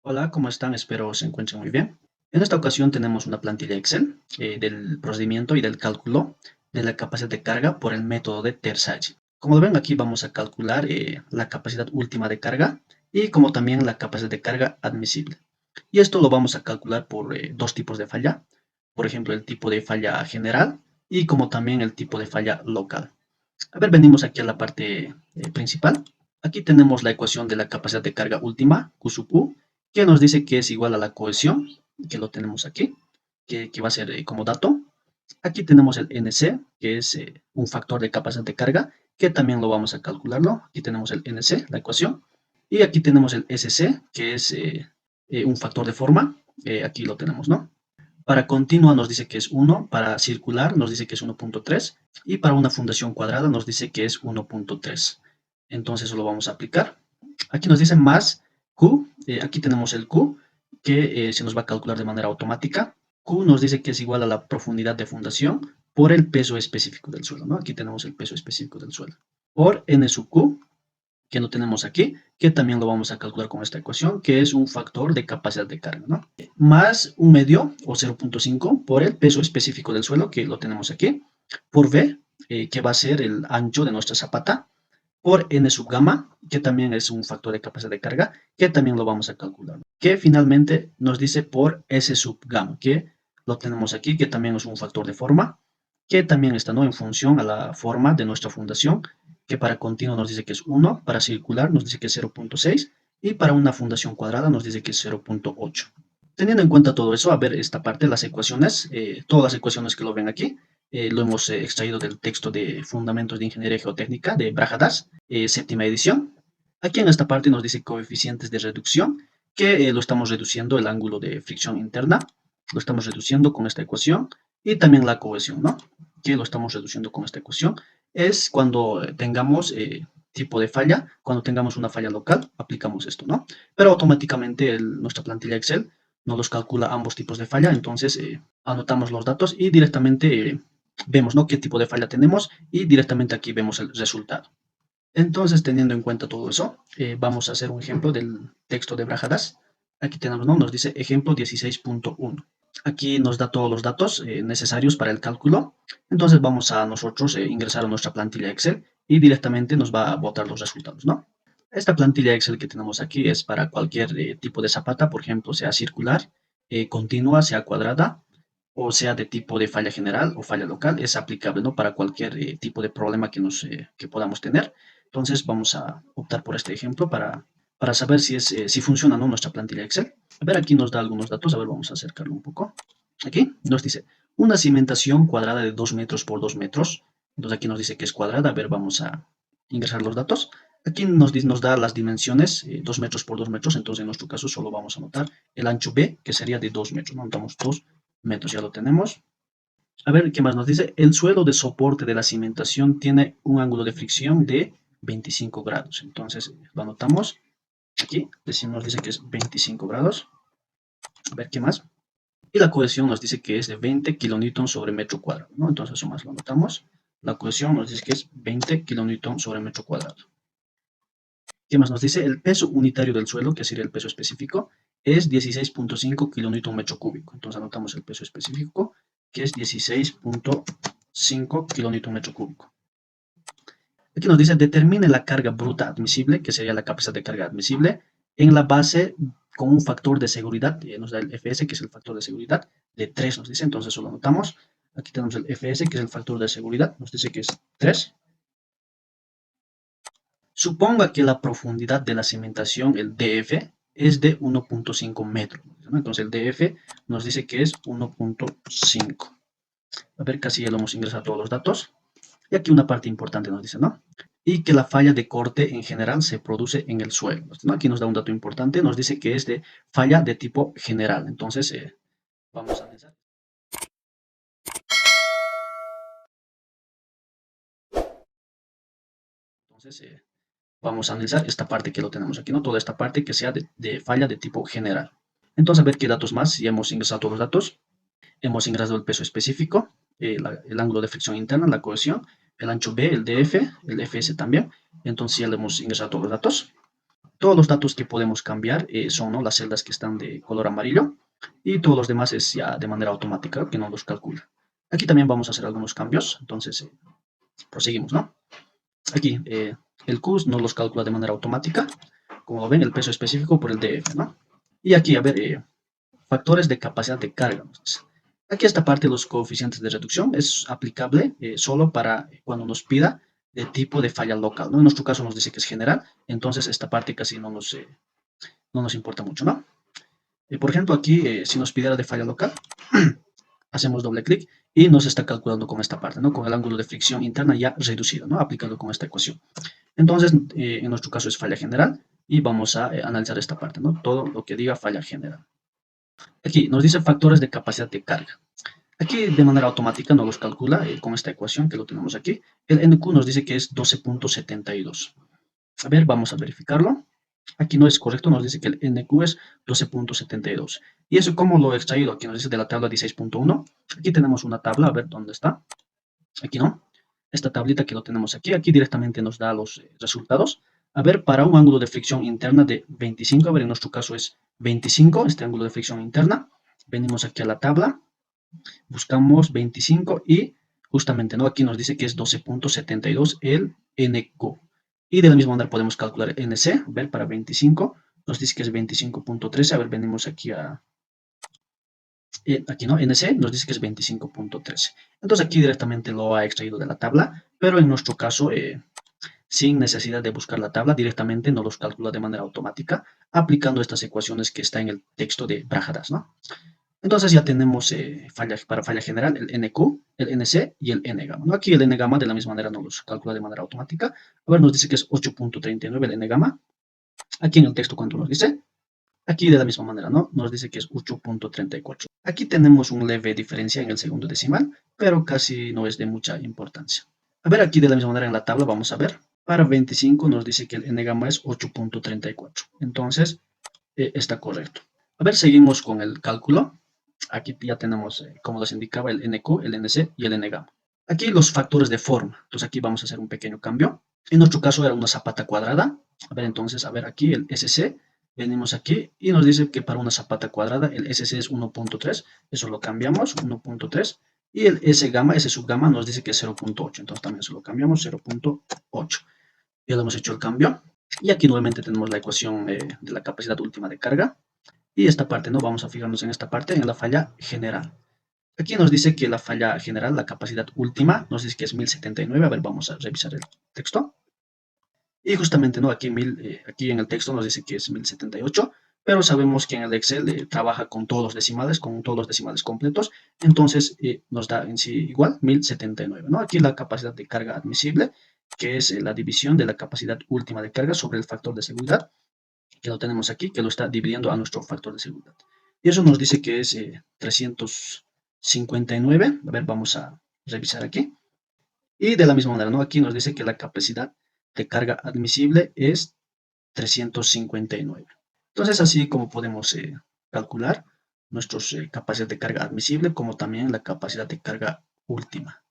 Hola, ¿cómo están? Espero se encuentren muy bien. En esta ocasión tenemos una plantilla Excel del procedimiento y del cálculo de la capacidad de carga por el método de Terzaghi. Como lo ven, aquí vamos a calcular la capacidad última de carga y como también la capacidad de carga admisible. Y esto lo vamos a calcular por dos tipos de falla. Por ejemplo, el tipo de falla general y como también el tipo de falla local. A ver, venimos aquí a la parte principal. Aquí tenemos la ecuación de la capacidad de carga última, Q sub U, que nos dice que es igual a la cohesión, que lo tenemos aquí, que va a ser como dato. Aquí tenemos el NC, que es un factor de capacidad de carga, que también lo vamos a calcularlo. Aquí tenemos el NC, la ecuación. Y aquí tenemos el SC, que es un factor de forma. Aquí lo tenemos, ¿no? Para continua nos dice que es 1, para circular nos dice que es 1.3 y para una fundación cuadrada nos dice que es 1.3. Entonces eso lo vamos a aplicar. Aquí nos dice más Q, aquí tenemos el Q que se nos va a calcular de manera automática. Q nos dice que es igual a la profundidad de fundación por el peso específico del suelo, ¿no? Aquí tenemos el peso específico del suelo. Por N sub Q, que no tenemos aquí, que también lo vamos a calcular con esta ecuación, que es un factor de capacidad de carga, ¿no? Más un medio, o 0.5, por el peso específico del suelo, que lo tenemos aquí, por V, que va a ser el ancho de nuestra zapata, por N sub gamma, que también es un factor de capacidad de carga, que también lo vamos a calcular, que finalmente nos dice por S sub gamma, que lo tenemos aquí, que también es un factor de forma, que también está, ¿no?, en función a la forma de nuestra fundación, que para continuo nos dice que es 1, para circular nos dice que es 0.6 y para una fundación cuadrada nos dice que es 0.8. Teniendo en cuenta todo eso, a ver esta parte, las ecuaciones, todas las ecuaciones que lo ven aquí, lo hemos extraído del texto de Fundamentos de Ingeniería Geotécnica de Brajadas, séptima edición. Aquí en esta parte nos dice coeficientes de reducción, que lo estamos reduciendo el ángulo de fricción interna, lo estamos reduciendo con esta ecuación, y también la cohesión, ¿no? Que lo estamos reduciendo con esta ecuación. Es cuando tengamos tipo de falla, cuando tengamos una falla local, aplicamos esto, ¿no? Pero automáticamente nuestra plantilla Excel nos los calcula ambos tipos de falla, entonces anotamos los datos y directamente vemos, ¿no?, qué tipo de falla tenemos y directamente aquí vemos el resultado. Entonces, teniendo en cuenta todo eso, vamos a hacer un ejemplo del texto de Brajadas. Aquí tenemos, ¿no?, nos dice ejemplo 16.1. Aquí nos da todos los datos necesarios para el cálculo. Entonces vamos a nosotros ingresar a nuestra plantilla Excel y directamente nos va a botar los resultados, ¿no? Esta plantilla Excel que tenemos aquí es para cualquier tipo de zapata, por ejemplo, sea circular, continua, sea cuadrada, o sea de tipo de falla general o falla local. Es aplicable, ¿no?, para cualquier tipo de problema que podamos tener. Entonces vamos a optar por este ejemplo para saber si funciona, ¿no?, nuestra plantilla Excel. A ver, aquí nos da algunos datos. A ver, vamos a acercarlo un poco. Aquí nos dice una cimentación cuadrada de 2 metros por 2 metros. Entonces aquí nos dice que es cuadrada. A ver, vamos a ingresar los datos. Aquí nos da las dimensiones, 2 metros por 2 metros. Entonces en nuestro caso solo vamos a anotar el ancho B, que sería de 2 metros. Anotamos 2 metros, ya lo tenemos. A ver, ¿qué más nos dice? El suelo de soporte de la cimentación tiene un ángulo de fricción de 25 grados. Entonces lo anotamos aquí. Nos dice que es 25 grados. A ver, ¿qué más? Y la cohesión nos dice que es de 20 kilonewton sobre metro cuadrado, ¿no? Entonces eso más lo anotamos. La cohesión nos dice que es 20 kilonewton sobre metro cuadrado. ¿Qué más nos dice? El peso unitario del suelo, que sería el peso específico, es 16.5 kilonewton metro cúbico. Entonces anotamos el peso específico, que es 16.5 kilonewton metro cúbico. Aquí nos dice, determine la carga bruta admisible, que sería la capacidad de carga admisible, en la base con un factor de seguridad, nos da el FS, que es el factor de seguridad, de 3 nos dice, entonces eso lo anotamos. Aquí tenemos el FS, que es el factor de seguridad, nos dice que es 3. Suponga que la profundidad de la cimentación, el DF, es de 1.5 metros, ¿no? Entonces el DF nos dice que es 1.5. A ver, casi ya lo hemos ingresado todos los datos. Y aquí una parte importante nos dice, ¿no? Y que la falla de corte en general se produce en el suelo, ¿no? Aquí nos da un dato importante, nos dice que es de falla de tipo general. Entonces, vamos a analizar. Entonces, vamos a analizar esta parte que lo tenemos aquí, ¿no? Toda esta parte que sea de falla de tipo general. Entonces, a ver qué datos más. Ya hemos ingresado todos los datos. Hemos ingresado el peso específico, el ángulo de fricción interna, la cohesión, el ancho B, el DF, el FS también. Entonces ya le hemos ingresado todos los datos. todos los datos que podemos cambiar son, ¿no?, las celdas que están de color amarillo, y todos los demás es ya de manera automática que no los calcula. Aquí también vamos a hacer algunos cambios, entonces proseguimos, ¿no? Aquí el CUS no los calcula de manera automática, como lo ven, el peso específico por el DF, ¿no? Y aquí, a ver, factores de capacidad de carga. Entonces, aquí esta parte de los coeficientes de reducción es aplicable solo para cuando nos pida de tipo de falla local, ¿no? En nuestro caso nos dice que es general, entonces esta parte casi no nos importa mucho, ¿no? Por ejemplo, aquí, si nos pidiera de falla local, hacemos doble clic y nos está calculando con esta parte, ¿no? Con el ángulo de fricción interna ya reducido, ¿no? Aplicando con esta ecuación. Entonces, en nuestro caso es falla general y vamos a analizar esta parte, ¿no? Todo lo que diga falla general. Aquí nos dice factores de capacidad de carga. Aquí de manera automática nos los calcula con esta ecuación que lo tenemos aquí. El NQ nos dice que es 12.72. A ver, vamos a verificarlo. Aquí no es correcto, nos dice que el NQ es 12.72. ¿Y eso cómo lo he extraído? Aquí nos dice de la tabla 16.1. Aquí tenemos una tabla, a ver dónde está. Aquí no. Esta tablita que lo tenemos aquí, aquí directamente nos da los resultados. A ver, para un ángulo de fricción interna de 25, a ver, en nuestro caso es 25, este ángulo de fricción interna. Venimos aquí a la tabla, buscamos 25 y justamente, ¿no?, aquí nos dice que es 12.72 el NQ. Y de la misma manera podemos calcular NC, a ver, para 25, nos dice que es 25.13, a ver, venimos aquí aquí no, NC nos dice que es 25.13. Entonces aquí directamente lo ha extraído de la tabla, pero en nuestro caso, sin necesidad de buscar la tabla, directamente nos los calcula de manera automática, aplicando estas ecuaciones que está en el texto de Brajadas, ¿no? Entonces ya tenemos para falla general el NQ, el NC y el N-gamma, ¿no? Aquí el N-gamma de la misma manera nos los calcula de manera automática. A ver, nos dice que es 8.39 el N-gamma. Aquí en el texto, ¿cuánto nos dice? Aquí de la misma manera, ¿no? Nos dice que es 8.34. Aquí tenemos un leve diferencia en el segundo decimal, pero casi no es de mucha importancia. A ver, aquí de la misma manera en la tabla vamos a ver. Para 25 nos dice que el N-gamma es 8.34. Entonces, está correcto. A ver, seguimos con el cálculo. Aquí ya tenemos, como les indicaba, el NQ, el NC y el N-gamma. Aquí los factores de forma. Entonces aquí vamos a hacer un pequeño cambio. En nuestro caso era una zapata cuadrada. A ver, entonces, a ver aquí el SC. Venimos aquí y nos dice que para una zapata cuadrada el SC es 1.3. Eso lo cambiamos, 1.3. Y el S gamma, S subgamma nos dice que es 0.8. Entonces también se lo cambiamos, 0.8. Ya lo hemos hecho el cambio. Y aquí nuevamente tenemos la ecuación de la capacidad última de carga. Y esta parte, ¿no? Vamos a fijarnos en esta parte, en la falla general. Aquí nos dice que la falla general, la capacidad última, nos dice que es 1079. A ver, vamos a revisar el texto. Y justamente, ¿no?, aquí, aquí en el texto nos dice que es 1078, pero sabemos que en el Excel trabaja con todos los decimales, con todos los decimales completos, entonces nos da en sí igual 1079, ¿no? Aquí la capacidad de carga admisible, que es la división de la capacidad última de carga sobre el factor de seguridad, que lo tenemos aquí, que lo está dividiendo a nuestro factor de seguridad. Y eso nos dice que es 359. A ver, vamos a revisar aquí. Y de la misma manera, ¿no? Aquí nos dice que la capacidad de carga admisible es 359. Entonces, así como podemos calcular nuestras capacidades de carga admisible, como también la capacidad de carga última.